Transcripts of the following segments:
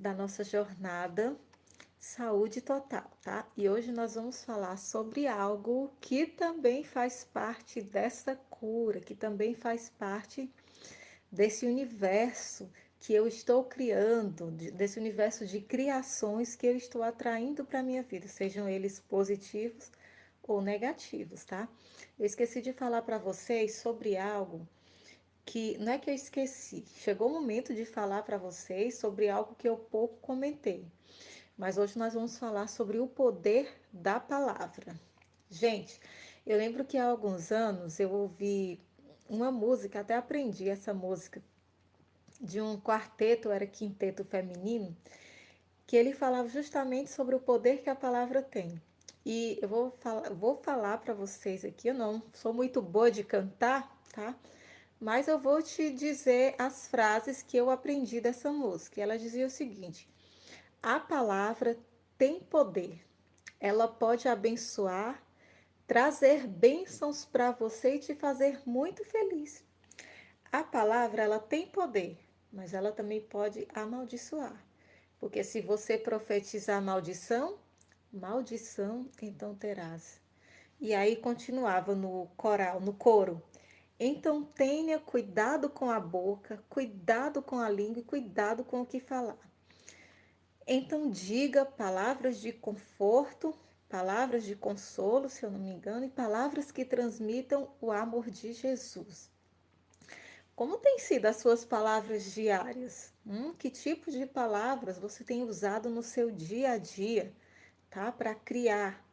da nossa jornada Saúde Total, tá? E hoje nós vamos falar sobre algo que também faz parte dessa cura, que também faz parte desse universo que eu estou criando, desse universo de criações que eu estou atraindo para a minha vida, sejam eles positivos ou negativos, tá? Eu esqueci de falar para vocês sobre algo que não é que eu esqueci, chegou o momento de falar para vocês sobre algo que eu pouco comentei, mas hoje nós vamos falar sobre o poder da palavra. Gente, eu lembro que há alguns anos eu ouvi uma música, até aprendi essa música, de um quarteto, era quinteto feminino, que ele falava justamente sobre o poder que a palavra tem. E eu vou falar para vocês aqui, eu não sou muito boa de cantar, tá? Mas eu vou te dizer as frases que eu aprendi dessa música. Ela dizia o seguinte: a palavra tem poder. Ela pode abençoar, trazer bênçãos para você e te fazer muito feliz. A palavra, ela tem poder, mas ela também pode amaldiçoar. Porque se você profetizar maldição, maldição então terás. E aí continuava no coral, no coro. Então tenha cuidado com a boca, cuidado com a língua e cuidado com o que falar. Então diga palavras de conforto, palavras de consolo, se eu não me engano, e palavras que transmitam o amor de Jesus. Como têm sido as suas palavras diárias? Que tipo de palavras você tem usado no seu dia a dia, tá? Para criar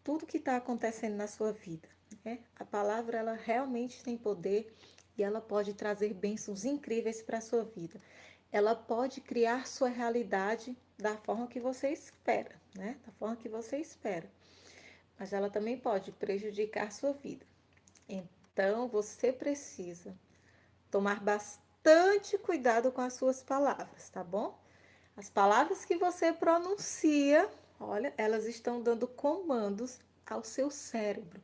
tudo que está acontecendo na sua vida, né? A palavra, ela realmente tem poder e ela pode trazer bênçãos incríveis para a sua vida. Ela pode criar sua realidade da forma que você espera, né? Da forma que você espera. Mas ela também pode prejudicar sua vida. Então, você precisa tomar bastante cuidado com as suas palavras, tá bom? As palavras que você pronuncia, olha, elas estão dando comandos ao seu cérebro.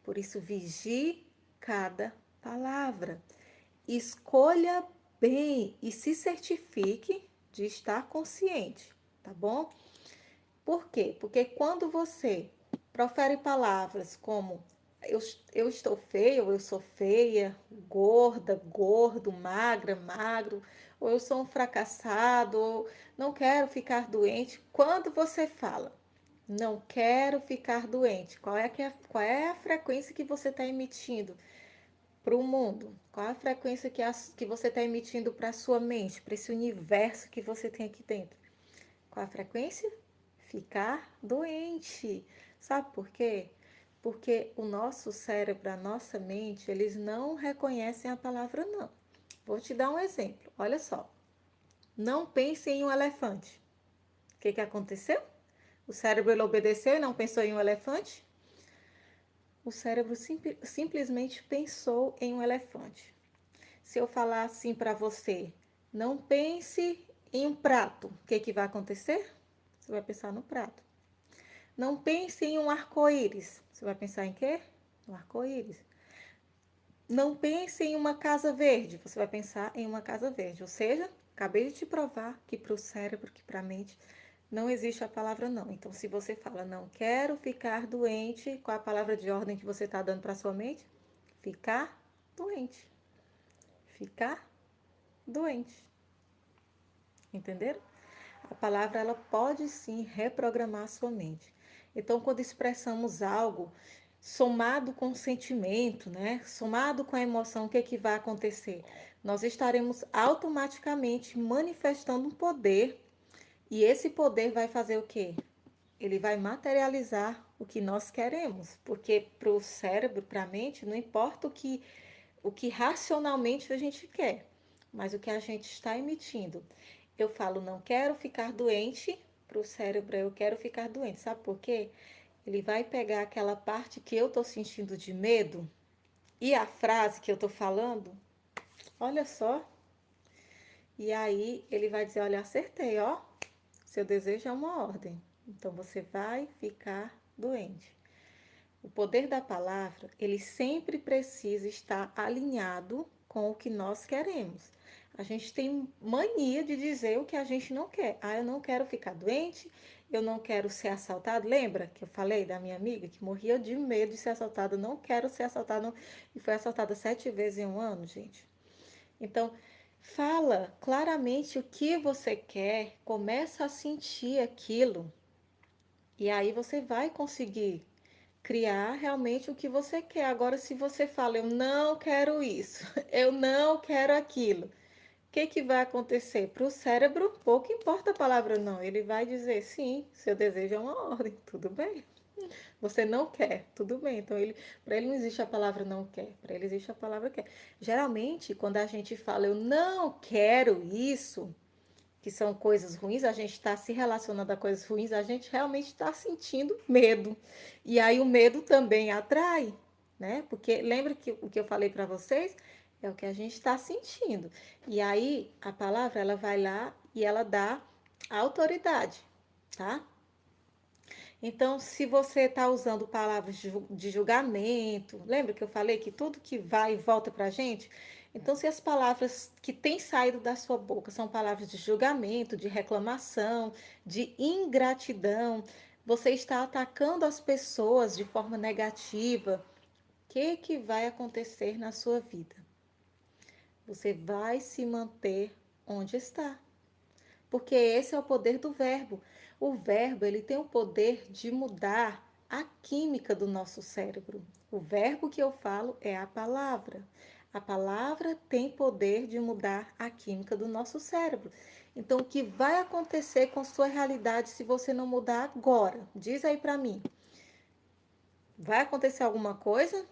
Por isso, vigie cada palavra. Escolha bem e se certifique de estar consciente, tá bom? Por quê? Porque quando você profere palavras como eu, eu estou feia, ou eu sou feia, gorda, gordo, magra, magro, ou eu sou um fracassado, ou não quero ficar doente. Quando você fala, não quero ficar doente, qual é a frequência que você está emitindo para o mundo? Qual é a frequência que você está emitindo para a sua mente, para esse universo que você tem aqui dentro? Qual a frequência? Ficar doente. Sabe por quê? Porque o nosso cérebro, a nossa mente, eles não reconhecem a palavra não. Vou te dar um exemplo. Olha só. Não pense em um elefante. O que aconteceu? O cérebro ele obedeceu e não pensou em um elefante? O cérebro simplesmente pensou em um elefante. Se eu falar assim para você, não pense em um prato, o que vai acontecer? Você vai pensar no prato. Não pense em um arco-íris. Você vai pensar em quê? No arco-íris. Não pense em uma casa verde. Você vai pensar em uma casa verde. Ou seja, acabei de te provar que para o cérebro, que para a mente, não existe a palavra não. Então, se você fala não quero ficar doente, qual é a palavra de ordem que você está dando para a sua mente? Ficar doente. Ficar doente. Entenderam? A palavra ela pode sim reprogramar a sua mente. Então, quando expressamos algo somado com o sentimento, né? Somado com a emoção, o que que vai acontecer? Nós estaremos automaticamente manifestando um poder e esse poder vai fazer o quê? Ele vai materializar o que nós queremos, porque para o cérebro, para a mente, não importa o que racionalmente a gente quer, mas o que a gente está emitindo. Eu falo, não quero ficar doente, para o cérebro, eu quero ficar doente. Sabe por quê? Ele vai pegar aquela parte que eu estou sentindo de medo e a frase que eu estou falando, olha só, e aí ele vai dizer, olha, acertei, ó, seu desejo é uma ordem, então você vai ficar doente. O poder da palavra, ele sempre precisa estar alinhado com o que nós queremos. A gente tem mania de dizer o que a gente não quer. Ah, eu não quero ficar doente, eu não quero ser assaltado. Lembra que eu falei da minha amiga que morria de medo de ser assaltada? Não quero ser assaltada. Não. E foi assaltada 7 vezes em um ano, gente. Então, fala claramente o que você quer, começa a sentir aquilo. E aí você vai conseguir criar realmente o que você quer. Agora, se você fala, eu não quero isso, eu não quero aquilo, o que vai acontecer? Para o cérebro, pouco importa a palavra não. Ele vai dizer, sim, seu desejo é uma ordem, tudo bem. Você não quer, tudo bem. Então, para ele não existe a palavra não quer, para ele existe a palavra quer. Geralmente, quando a gente fala, eu não quero isso, que são coisas ruins, a gente está se relacionando a coisas ruins, a gente realmente está sentindo medo. E aí o medo também atrai, né? Porque lembra que o que eu falei para vocês é o que a gente está sentindo. E aí a palavra ela vai lá e ela dá autoridade, tá? Então, se você está usando palavras de julgamento, lembra que eu falei que tudo que vai e volta para a gente? Então, se as palavras que têm saído da sua boca são palavras de julgamento, de reclamação, de ingratidão, você está atacando as pessoas de forma negativa, o que vai acontecer na sua vida? Você vai se manter onde está. Porque esse é o poder do verbo. O verbo, ele tem o poder de mudar a química do nosso cérebro. O verbo que eu falo é a palavra. A palavra tem poder de mudar a química do nosso cérebro. Então, o que vai acontecer com sua realidade se você não mudar agora? Diz aí para mim. Vai acontecer alguma coisa?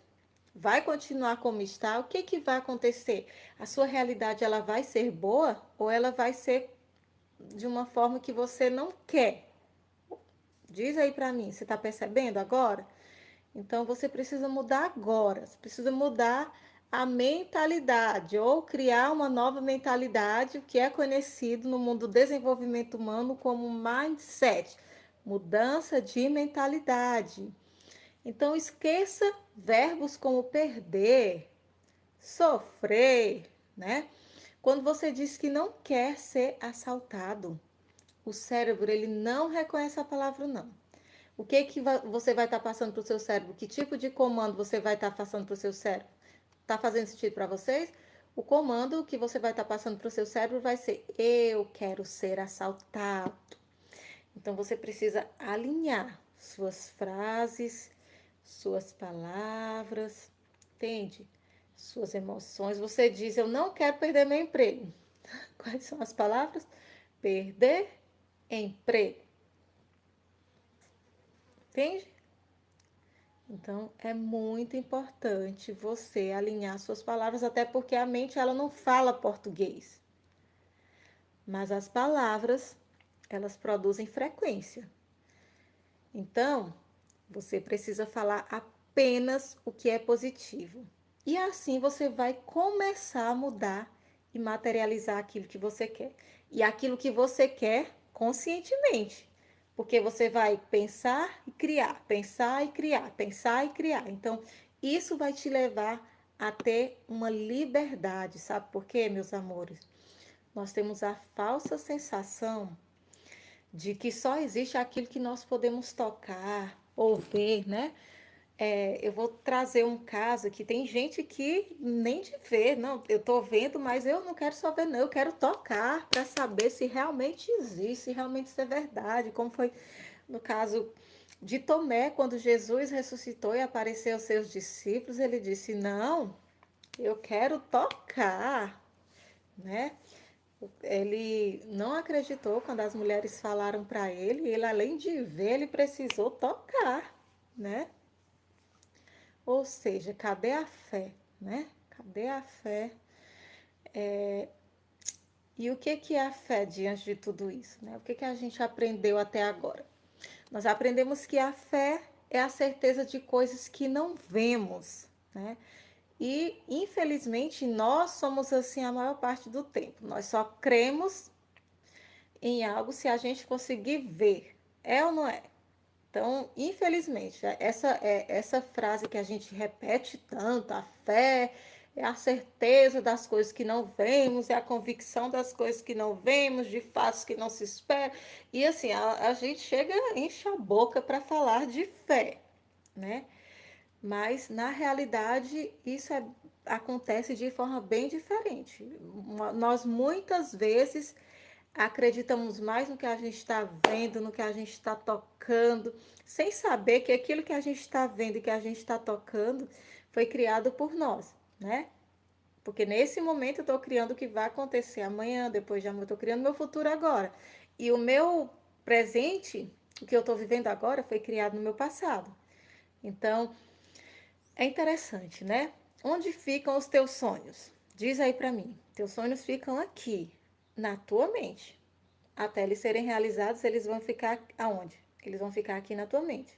Vai continuar como está? O que vai acontecer? A sua realidade ela vai ser boa ou ela vai ser de uma forma que você não quer? Diz aí para mim, você está percebendo agora? Então você precisa mudar agora, você precisa mudar a mentalidade ou criar uma nova mentalidade, o que é conhecido no mundo do desenvolvimento humano como mindset, mudança de mentalidade. Então esqueça verbos como perder, sofrer, né? Quando você diz que não quer ser assaltado, o cérebro ele não reconhece a palavra não. O que você vai estar passando para o seu cérebro? Que tipo de comando você vai estar passando para o seu cérebro? Está fazendo sentido para vocês? O comando que você vai estar passando para o seu cérebro vai ser: eu quero ser assaltado. Então você precisa alinhar suas frases, suas palavras, entende? Suas emoções. Você diz: eu não quero perder meu emprego. Quais são as palavras? Perder emprego. Entende? Então, é muito importante você alinhar suas palavras, até porque a mente ela não fala português. Mas as palavras, elas produzem frequência. Então, você precisa falar apenas o que é positivo. E assim você vai começar a mudar e materializar aquilo que você quer. E aquilo que você quer conscientemente. Porque você vai pensar e criar, pensar e criar, pensar e criar. Então, isso vai te levar a ter uma liberdade. Sabe por quê, meus amores? Nós temos a falsa sensação de que só existe aquilo que nós podemos tocar ou ver, né? Eu vou trazer um caso que tem gente que nem de ver, não, eu tô vendo, mas eu não quero só ver, não, eu quero tocar para saber se realmente existe, se realmente isso é verdade, como foi no caso de Tomé, quando Jesus ressuscitou e apareceu aos seus discípulos, ele disse: Não, eu quero tocar, né? Ele não acreditou quando as mulheres falaram para ele, ele além de ver, ele precisou tocar, né? Ou seja, cadê a fé, né? Cadê a fé? E o que é a fé diante de tudo isso, né? O que a gente aprendeu até agora? Nós aprendemos que a fé é a certeza de coisas que não vemos, né? E, infelizmente, nós somos assim a maior parte do tempo. Nós só cremos em algo se a gente conseguir ver. É ou não é? Então, infelizmente, essa frase que a gente repete tanto, a fé é a certeza das coisas que não vemos, é a convicção das coisas que não vemos, de fatos que não se espera. E assim, a gente chega, enche a boca para falar de fé, né? Mas na realidade isso acontece de forma bem diferente. Nós muitas vezes acreditamos mais no que a gente está vendo, no que a gente está tocando, sem saber que aquilo que a gente está vendo e que a gente está tocando foi criado por nós, né? Porque nesse momento eu estou criando o que vai acontecer amanhã, depois de amanhã, eu estou criando meu futuro agora. E o meu presente, o que eu estou vivendo agora, foi criado no meu passado. Então, é interessante, né? Onde ficam os teus sonhos? Diz aí para mim. Teus sonhos ficam aqui, na tua mente. Até eles serem realizados, eles vão ficar aonde? Eles vão ficar aqui na tua mente.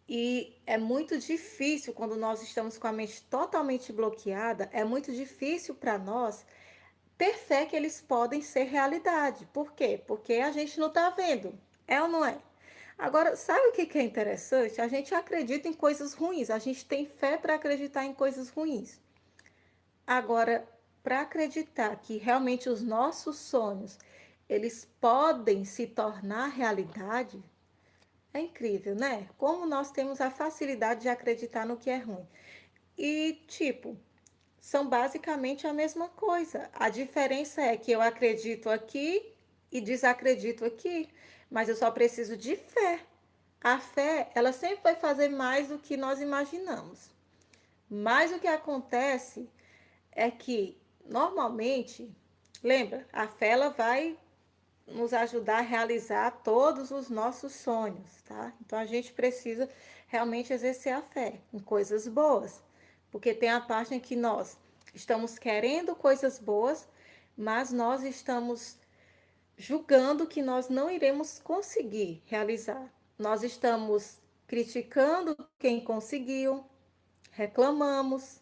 E é muito difícil quando nós estamos com a mente totalmente bloqueada, é muito difícil para nós ter fé que eles podem ser realidade. Por quê? Porque a gente não está vendo. É ou não é? Agora, sabe o que é interessante? A gente acredita em coisas ruins, a gente tem fé para acreditar em coisas ruins. Agora, para acreditar que realmente os nossos sonhos, eles podem se tornar realidade, é incrível, né? Como nós temos a facilidade de acreditar no que é ruim. E, tipo, são basicamente a mesma coisa. A diferença é que eu acredito aqui e desacredito aqui, mas eu só preciso de fé. A fé, ela sempre vai fazer mais do que nós imaginamos. Mas o que acontece é que, normalmente, lembra, a fé ela vai nos ajudar a realizar todos os nossos sonhos, tá? Então a gente precisa realmente exercer a fé em coisas boas, porque tem a parte em que nós estamos querendo coisas boas, mas nós estamos julgando que nós não iremos conseguir realizar. Nós estamos criticando quem conseguiu, reclamamos,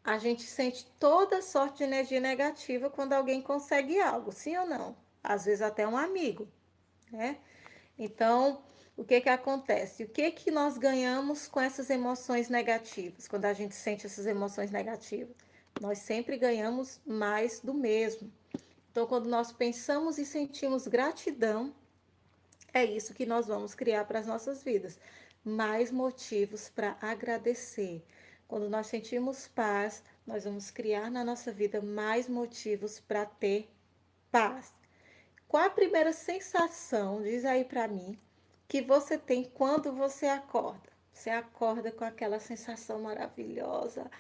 a gente sente toda sorte de energia negativa quando alguém consegue algo, sim ou não? Às vezes até um amigo, né? Então, o que que acontece? O que que nós ganhamos com essas emoções negativas? Quando a gente sente essas emoções negativas, nós sempre ganhamos mais do mesmo. Então, quando nós pensamos e sentimos gratidão, é isso que nós vamos criar para as nossas vidas. Mais motivos para agradecer. Quando nós sentimos paz, nós vamos criar na nossa vida mais motivos para ter paz. Qual a primeira sensação, diz aí para mim, que você tem quando você acorda? Você acorda com aquela sensação maravilhosa.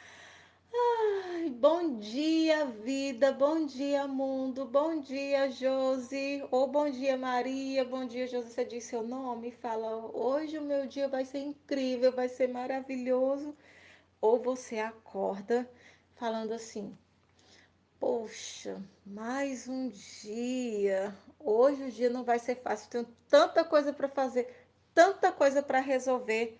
Ai, bom dia, vida, bom dia, mundo, bom dia, Josi, ou bom dia, Maria, bom dia, Josi. Você diz seu nome e fala: hoje o meu dia vai ser incrível, vai ser maravilhoso. Ou você acorda falando assim: poxa, mais um dia. Hoje o dia não vai ser fácil. Tenho tanta coisa para fazer, tanta coisa para resolver.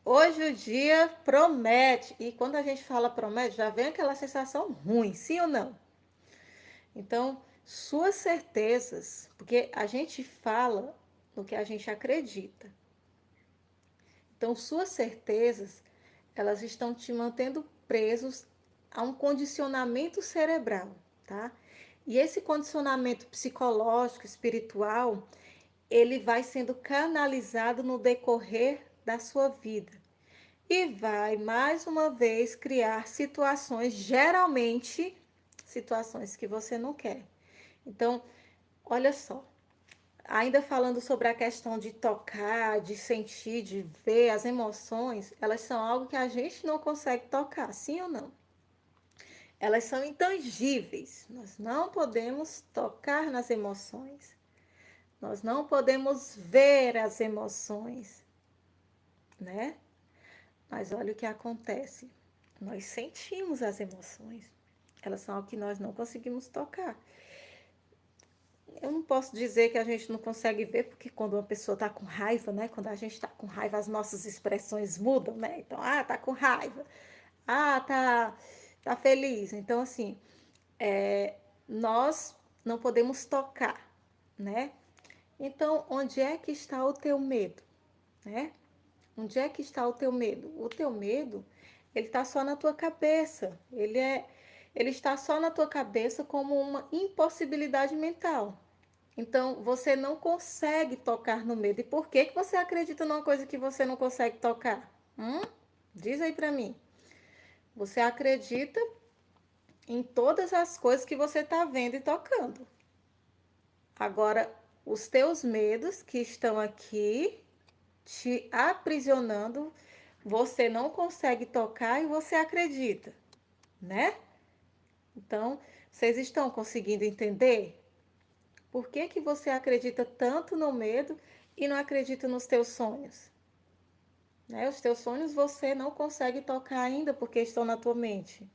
Hoje o dia promete. E quando a gente fala promete, já vem aquela sensação ruim, sim ou não? Então, suas certezas, porque a gente fala no que a gente acredita. Então, suas certezas, elas estão te mantendo presos a um condicionamento cerebral, tá? E esse condicionamento psicológico, espiritual, ele vai sendo canalizado no decorrer da sua vida e vai mais uma vez criar situações, geralmente situações que você não quer. Então, olha só, ainda falando sobre a questão de tocar, de sentir, de ver as emoções, elas são algo que a gente não consegue tocar, sim ou não? Elas são intangíveis. Nós não podemos tocar nas emoções. Nós não podemos ver as emoções, né? Mas olha o que acontece. Nós sentimos as emoções. Elas são algo que nós não conseguimos tocar. Eu não posso dizer que a gente não consegue ver, porque quando uma pessoa está com raiva, né? Quando a gente está com raiva, as nossas expressões mudam, né? Então, tá com raiva. Tá feliz. Então, assim, nós não podemos tocar, né? Então, onde é que está o teu medo, né? Onde é que está o teu medo? O teu medo Ele está só na tua cabeça. Ele está só na tua cabeça como uma impossibilidade mental. Então, você não consegue tocar no medo. E por que que você acredita numa coisa que você não consegue tocar? Diz aí para mim. Você acredita em todas as coisas que você está vendo e tocando. Agora, os teus medos que estão aqui te aprisionando, você não consegue tocar e você acredita, né? Então, vocês estão conseguindo entender por que que você acredita tanto no medo e não acredita nos teus sonhos? Né? Os teus sonhos você não consegue tocar ainda porque estão na tua mente.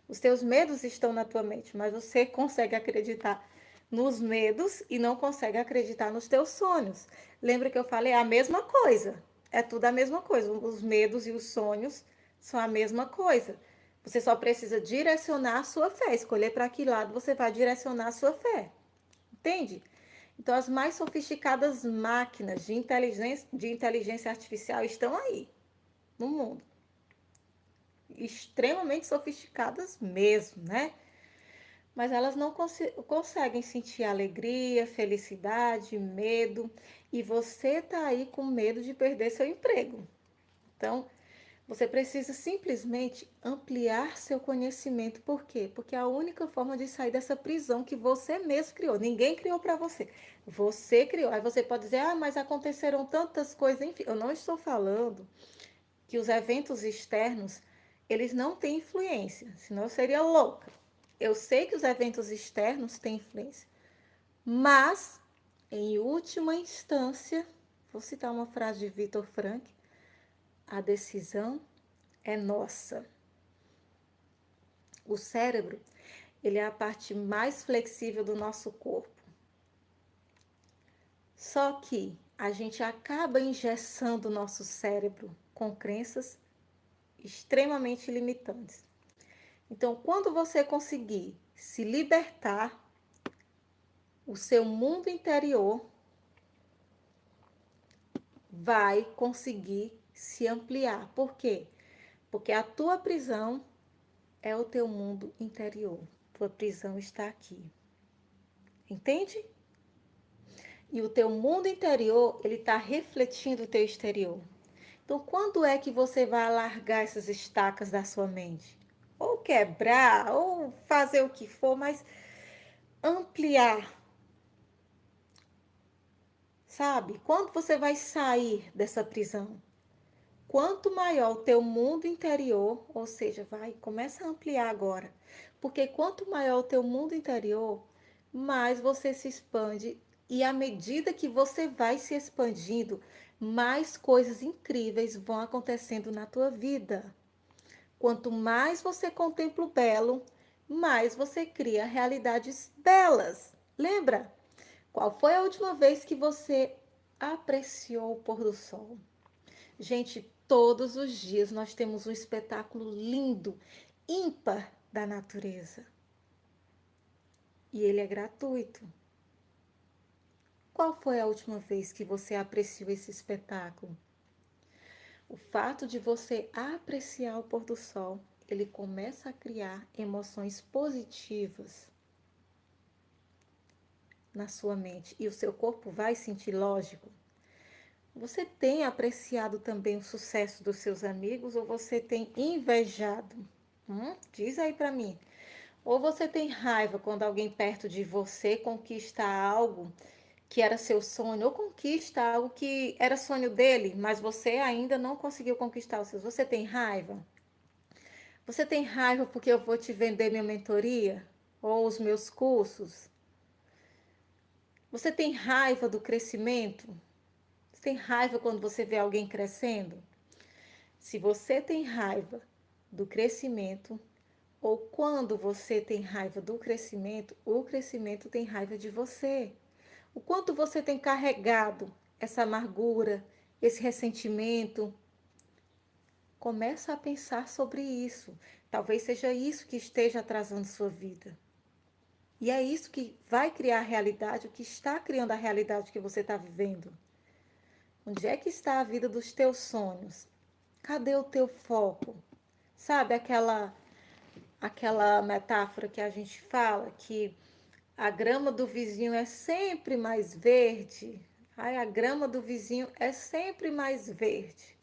Os teus medos estão na tua mente, mas você consegue acreditar nos medos e não consegue acreditar nos teus sonhos. Lembra que eu falei a mesma coisa? É tudo a mesma coisa. Os medos e os sonhos são a mesma coisa. Você só precisa direcionar a sua fé, escolher para que lado você vai direcionar a sua fé. Entende? Então, as mais sofisticadas máquinas de inteligência artificial estão aí, no mundo. Extremamente sofisticadas mesmo, né? Mas elas não conseguem sentir alegria, felicidade, medo, e você tá aí com medo de perder seu emprego. Então, você precisa simplesmente ampliar seu conhecimento. Por quê? Porque é a única forma de sair dessa prisão que você mesmo criou. Ninguém criou para você. Você criou. Aí você pode dizer, ah, mas aconteceram tantas coisas. Enfim, eu não estou falando que os eventos externos, eles não têm influência. Senão eu seria louca. Eu sei que os eventos externos têm influência. Mas, em última instância, vou citar uma frase de Viktor Frankl, a decisão é nossa. O cérebro, ele é a parte mais flexível do nosso corpo. Só que a gente acaba engessando o nosso cérebro com crenças extremamente limitantes. Então, quando você conseguir se libertar, o seu mundo interior vai conseguir se ampliar. Por quê? Porque a tua prisão é o teu mundo interior. Tua prisão está aqui. Entende? E o teu mundo interior, ele está refletindo o teu exterior. Então, quando é que você vai alargar essas estacas da sua mente? Ou quebrar, ou fazer o que for, mas ampliar. Sabe? Quando você vai sair dessa prisão? Quanto maior o teu mundo interior, ou seja, começa a ampliar agora. Porque quanto maior o teu mundo interior, mais você se expande e à medida que você vai se expandindo, mais coisas incríveis vão acontecendo na tua vida. Quanto mais você contempla o belo, mais você cria realidades belas. Lembra? Qual foi a última vez que você apreciou o pôr do sol? Gente, todos os dias nós temos um espetáculo lindo, ímpar da natureza. E ele é gratuito. Qual foi a última vez que você apreciou esse espetáculo? O fato de você apreciar o pôr do sol, ele começa a criar emoções positivas na sua mente e o seu corpo vai sentir, lógico. Você tem apreciado também o sucesso dos seus amigos ou você tem invejado? Diz aí para mim. Ou você tem raiva quando alguém perto de você conquista algo que era seu sonho, ou conquista algo que era sonho dele, mas você ainda não conseguiu conquistar os seus. Você tem raiva? Você tem raiva porque eu vou te vender minha mentoria ou os meus cursos? Você tem raiva do crescimento? Você tem raiva quando você vê alguém crescendo? Se você tem raiva do crescimento, ou quando você tem raiva do crescimento, o crescimento tem raiva de você. O quanto você tem carregado essa amargura, esse ressentimento. Começa a pensar sobre isso. Talvez seja isso que esteja atrasando sua vida. E é isso que vai criar a realidade, o que está criando a realidade que você está vivendo. Onde é que está a vida dos teus sonhos? Cadê o teu foco? Sabe aquela metáfora que a gente fala que a grama do vizinho é sempre mais verde? Ai, a grama do vizinho é sempre mais verde.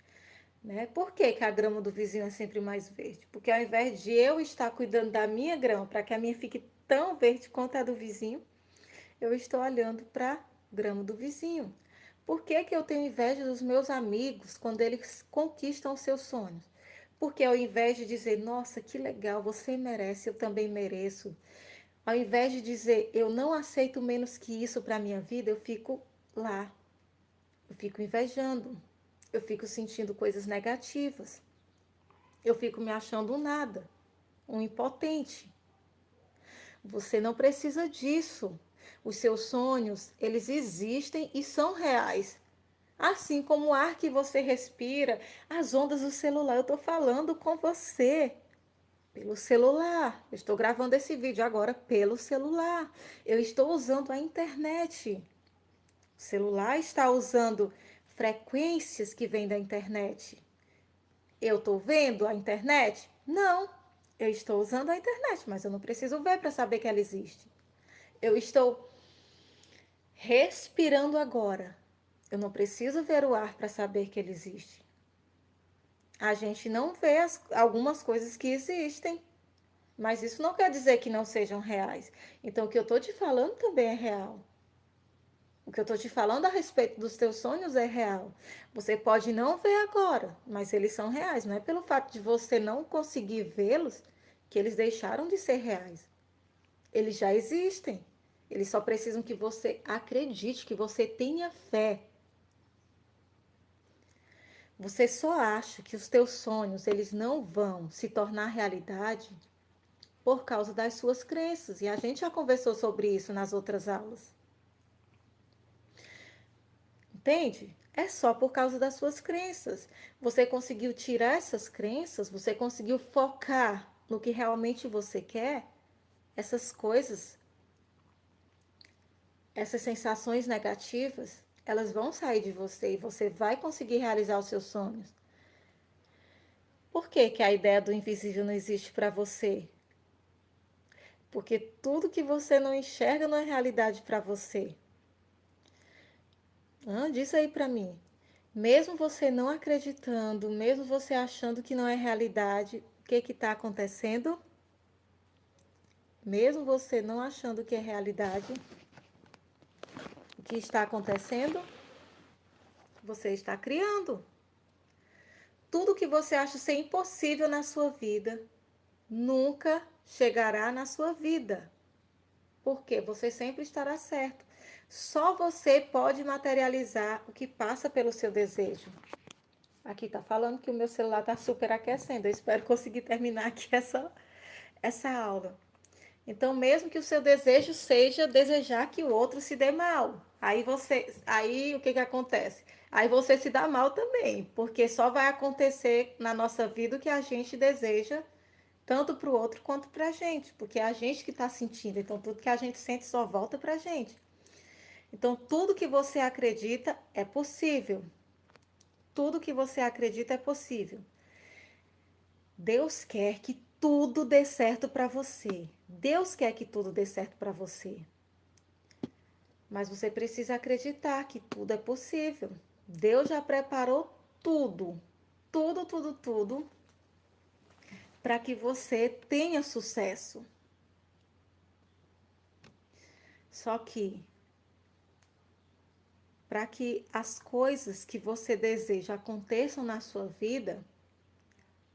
Né? Por que, que a grama do vizinho é sempre mais verde? Porque ao invés de eu estar cuidando da minha grama para que a minha fique tão verde quanto a do vizinho, eu estou olhando para a grama do vizinho. Por que, que eu tenho inveja dos meus amigos quando eles conquistam os seus sonhos? Porque ao invés de dizer, nossa, que legal, você merece, eu também mereço. Ao invés de dizer, eu não aceito menos que isso para a minha vida, eu fico lá. Eu fico invejando. Eu fico sentindo coisas negativas. Eu fico me achando um nada, um impotente. Você não precisa disso. Os seus sonhos, eles existem e são reais. Assim como o ar que você respira, as ondas do celular. Eu estou falando com você pelo celular. Eu estou gravando esse vídeo agora pelo celular. Eu estou usando a internet. O celular está usando frequências que vêm da internet. Eu estou vendo a internet? Não. Eu estou usando a internet, mas eu não preciso ver para saber que ela existe. Eu estou respirando agora. Eu não preciso ver o ar para saber que ele existe. A gente não vê algumas coisas que existem, mas isso não quer dizer que não sejam reais. Então, o que eu estou te falando também é real. O que eu estou te falando a respeito dos teus sonhos é real. Você pode não ver agora, mas eles são reais. Não é pelo fato de você não conseguir vê-los que eles deixaram de ser reais. Eles já existem. Eles só precisam que você acredite, que você tenha fé. Você só acha que os teus sonhos eles não vão se tornar realidade por causa das suas crenças. E a gente já conversou sobre isso nas outras aulas. Entende? É só por causa das suas crenças. Você conseguiu tirar essas crenças, você conseguiu focar no que realmente você quer, essas coisas, essas sensações negativas, elas vão sair de você e você vai conseguir realizar os seus sonhos. Por que, que a ideia do invisível não existe para você? Porque tudo que você não enxerga não é realidade para você. Diz aí para mim. Mesmo você não acreditando, mesmo você achando que não é realidade, o que está acontecendo? Mesmo você não achando que é realidade, o que está acontecendo? Você está criando. Tudo que você acha ser impossível na sua vida, nunca chegará na sua vida. Porque você sempre estará certo. Só você pode materializar o que passa pelo seu desejo. Aqui tá falando que o meu celular tá super aquecendo. Eu espero conseguir terminar aqui essa aula. Então, mesmo que o seu desejo seja desejar que o outro se dê mal, aí o que acontece? Aí você se dá mal também, porque só vai acontecer na nossa vida o que a gente deseja, tanto para o outro quanto para a gente, porque é a gente que está sentindo. Então, tudo que a gente sente só volta para a gente. Então, tudo que você acredita é possível. Tudo que você acredita é possível. Deus quer que tudo dê certo para você. Deus quer que tudo dê certo para você. Mas você precisa acreditar que tudo é possível. Deus já preparou tudo, tudo, para que você tenha sucesso. Só que, para que as coisas que você deseja aconteçam na sua vida,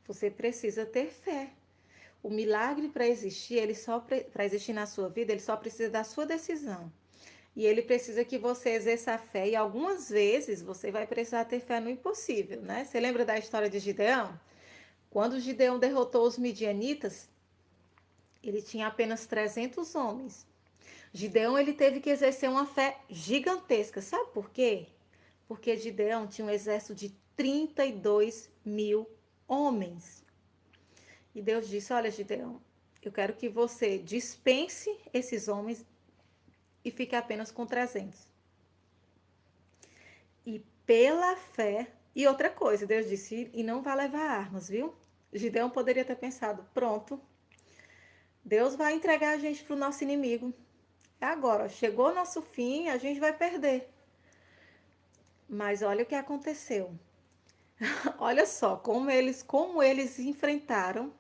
você precisa ter fé. O milagre para existir, para existir na sua vida, ele só precisa da sua decisão. E ele precisa que você exerça a fé. E algumas vezes você vai precisar ter fé no impossível, né? Você lembra da história de Gideão? Quando Gideão derrotou os midianitas, ele tinha apenas 300 homens. Gideão ele teve que exercer uma fé gigantesca. Sabe por quê? Porque Gideão tinha um exército de 32 mil homens. E Deus disse: olha, Gideão, eu quero que você dispense esses homens e fique apenas com 300. E pela fé. E outra coisa, Deus disse: e não vai levar armas, viu? Gideão poderia ter pensado: pronto, Deus vai entregar a gente para o nosso inimigo. É agora, chegou o nosso fim, a gente vai perder. Mas olha o que aconteceu. Olha só como eles enfrentaram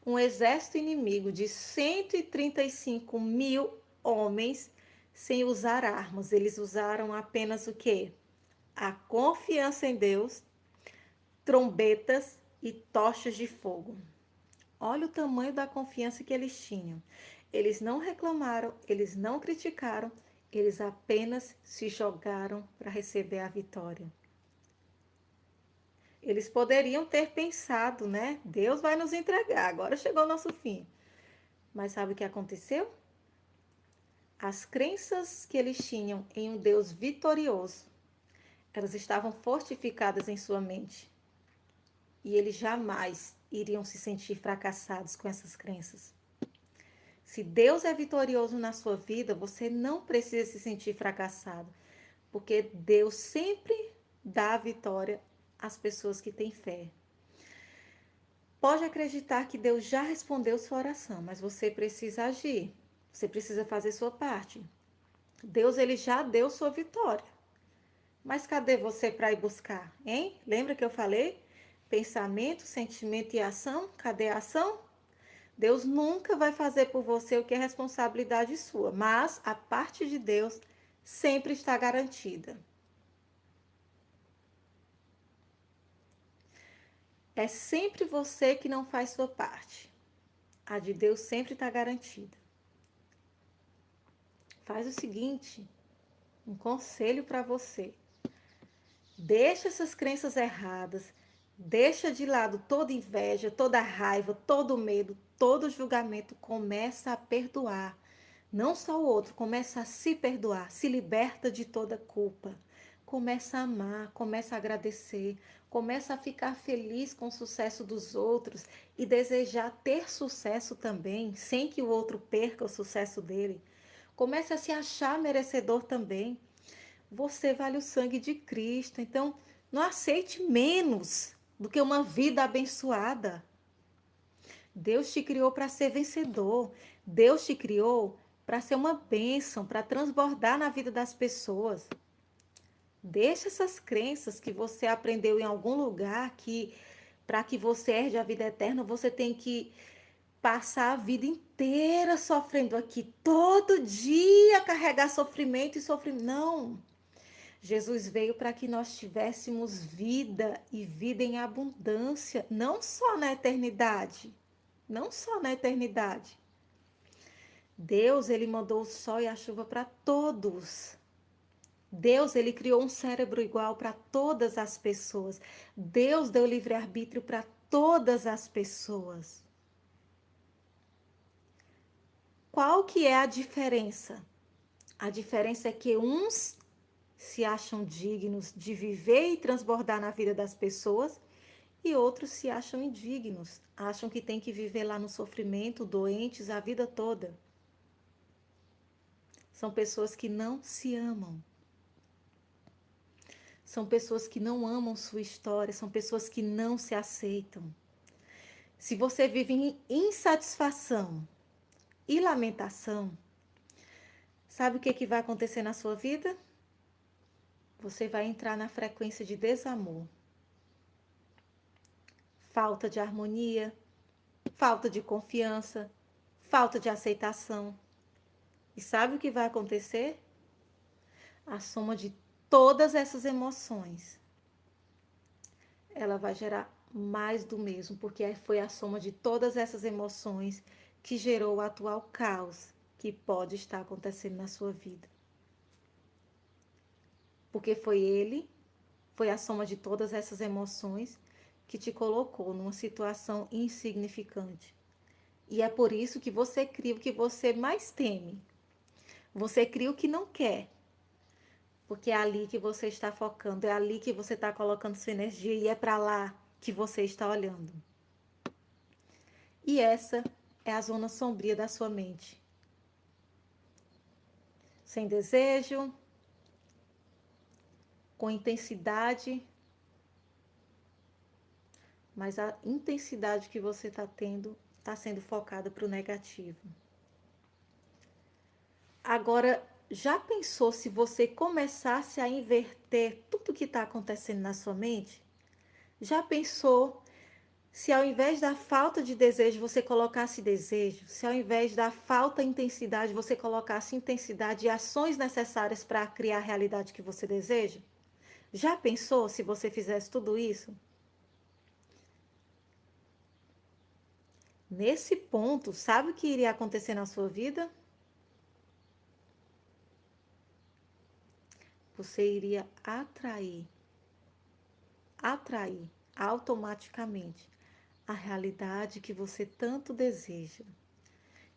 um exército inimigo de 135 mil homens sem usar armas. Eles usaram apenas o quê? A confiança em Deus, trombetas e tochas de fogo. Olha o tamanho da confiança que eles tinham. Eles não reclamaram, eles não criticaram, eles apenas se jogaram para receber a vitória. Eles poderiam ter pensado, né? Deus vai nos entregar, agora chegou o nosso fim. Mas sabe o que aconteceu? As crenças que eles tinham em um Deus vitorioso, elas estavam fortificadas em sua mente. E eles jamais iriam se sentir fracassados com essas crenças. Se Deus é vitorioso na sua vida, você não precisa se sentir fracassado, porque Deus sempre dá a vitória às pessoas que têm fé. Pode acreditar que Deus já respondeu sua oração, mas você precisa agir. Você precisa fazer sua parte. Deus, ele já deu sua vitória. Mas cadê você para ir buscar, hein? Lembra que eu falei? Pensamento, sentimento e ação. Cadê a ação? Deus nunca vai fazer por você o que é responsabilidade sua, mas a parte de Deus sempre está garantida. É sempre você que não faz sua parte. A de Deus sempre está garantida. Faz o seguinte, um conselho para você. Deixa essas crenças erradas, deixa de lado toda inveja, toda raiva, todo medo, todo julgamento, começa a perdoar. Não só o outro, começa a se perdoar, se liberta de toda culpa. Começa a amar, começa a agradecer, começa a ficar feliz com o sucesso dos outros e desejar ter sucesso também, sem que o outro perca o sucesso dele. Comece a se achar merecedor também. Você vale o sangue de Cristo, então não aceite menos do que uma vida abençoada. Deus te criou para ser vencedor. Deus te criou para ser uma bênção, para transbordar na vida das pessoas. Deixa essas crenças que você aprendeu em algum lugar que para que você herde a vida eterna, você tem que passar a vida inteira sofrendo aqui, todo dia carregar sofrimento e sofrimento. Não. Jesus veio para que nós tivéssemos vida e vida em abundância, não só na eternidade. Não só na eternidade. Deus, ele mandou o sol e a chuva para todos. Deus, ele criou um cérebro igual para todas as pessoas. Deus deu livre-arbítrio para todas as pessoas. Qual que é a diferença? A diferença é que uns se acham dignos de viver e transbordar na vida das pessoas e outros se acham indignos, acham que tem que viver lá no sofrimento, doentes a vida toda. São pessoas que não se amam. São pessoas que não amam sua história, são pessoas que não se aceitam. Se você vive em insatisfação e lamentação, sabe o que vai acontecer na sua vida? Você vai entrar na frequência de desamor, falta de harmonia, falta de confiança, falta de aceitação. E sabe o que vai acontecer? A soma de todas essas emoções, ela vai gerar mais do mesmo, porque foi a soma de todas essas emoções que gerou o atual caos que pode estar acontecendo na sua vida. Porque foi a soma de todas essas emoções que te colocou numa situação insignificante. E é por isso que você cria o que você mais teme. Você cria o que não quer. Porque é ali que você está focando, é ali que você está colocando sua energia e é para lá que você está olhando. E essa é a zona sombria da sua mente. Sem desejo, com intensidade, mas a intensidade que você está tendo está sendo focada para o negativo. Agora, já pensou se você começasse a inverter tudo que está acontecendo na sua mente? Já pensou se ao invés da falta de desejo você colocasse desejo? Se ao invés da falta de intensidade você colocasse intensidade e ações necessárias para criar a realidade que você deseja? Já pensou se você fizesse tudo isso? Nesse ponto, sabe o que iria acontecer na sua vida? Você iria atrair automaticamente a realidade que você tanto deseja.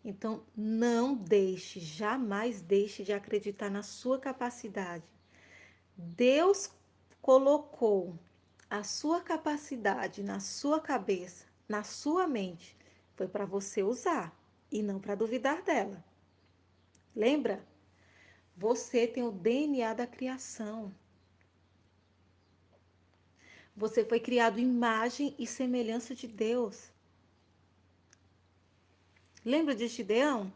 Então, não deixe, jamais deixe de acreditar na sua capacidade. Deus colocou a sua capacidade na sua cabeça, na sua mente, foi para você usar e não para duvidar dela. Lembra? Você tem o DNA da criação. Você foi criado imagem e semelhança de Deus. Lembra de Gideão?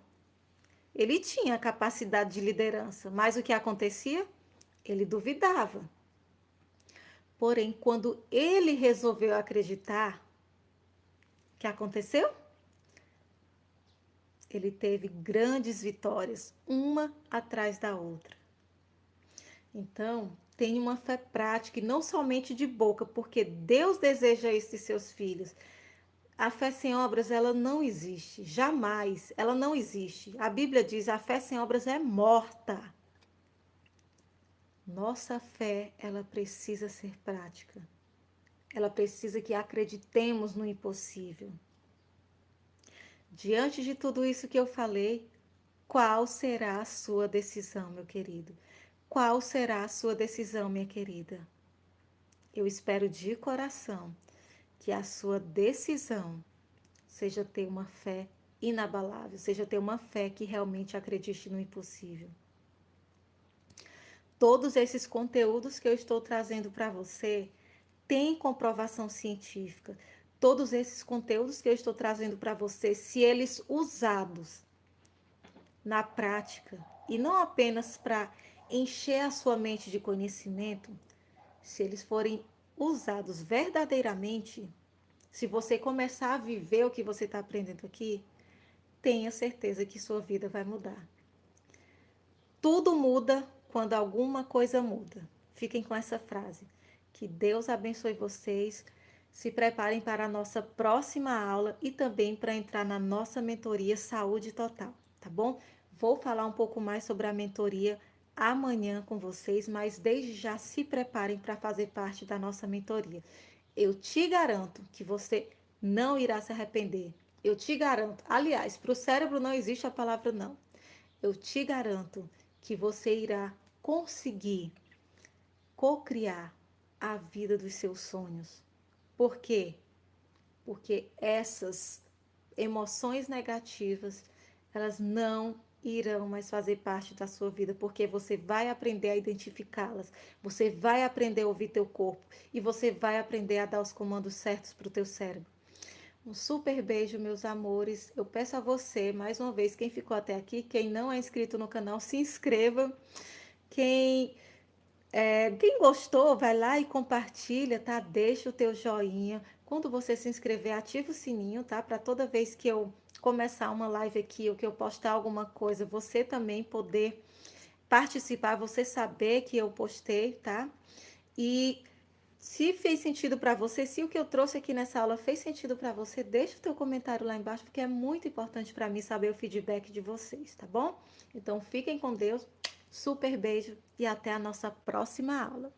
Ele tinha a capacidade de liderança, mas o que acontecia? Ele duvidava. Porém, quando ele resolveu acreditar, o que aconteceu? Ele teve grandes vitórias, uma atrás da outra. Então, tenha uma fé prática e não somente de boca, porque Deus deseja isso de seus filhos. A fé sem obras, ela não existe, jamais, ela não existe. A Bíblia diz, a fé sem obras é morta. Nossa fé, ela precisa ser prática. Ela precisa que acreditemos no impossível. Diante de tudo isso que eu falei, qual será a sua decisão, meu querido? Qual será a sua decisão, minha querida? Eu espero de coração que a sua decisão seja ter uma fé inabalável, seja ter uma fé que realmente acredite no impossível. Todos esses conteúdos que eu estou trazendo para você têm comprovação científica. Todos esses conteúdos que eu estou trazendo para você, se eles usados na prática e não apenas para encher a sua mente de conhecimento, se eles forem usados verdadeiramente, se você começar a viver o que você está aprendendo aqui, tenha certeza que sua vida vai mudar. Tudo muda quando alguma coisa muda. Fiquem com essa frase. Que Deus abençoe vocês. Se preparem para a nossa próxima aula e também para entrar na nossa mentoria Saúde Total, tá bom? Vou falar um pouco mais sobre a mentoria amanhã com vocês, mas desde já se preparem para fazer parte da nossa mentoria. Eu te garanto que você não irá se arrepender. Eu te garanto. Aliás, para o cérebro não existe a palavra não. Eu te garanto que você irá conseguir co-criar a vida dos seus sonhos. Por quê? Porque essas emoções negativas, elas não irão mais fazer parte da sua vida, porque você vai aprender a identificá-las, você vai aprender a ouvir teu corpo e você vai aprender a dar os comandos certos para o teu cérebro. Um super beijo, meus amores. Eu peço a você, mais uma vez, quem ficou até aqui, quem não é inscrito no canal, se inscreva. Quem gostou, vai lá e compartilha, tá? Deixa o teu joinha. Quando você se inscrever, ativa o sininho, tá? Para toda vez que eu começar uma live aqui ou que eu postar alguma coisa, você também poder participar, você saber que eu postei, tá? E se fez sentido para você, se o que eu trouxe aqui nessa aula fez sentido para você, deixa o teu comentário lá embaixo, porque é muito importante para mim saber o feedback de vocês, tá bom? Então, fiquem com Deus, super beijo e até a nossa próxima aula.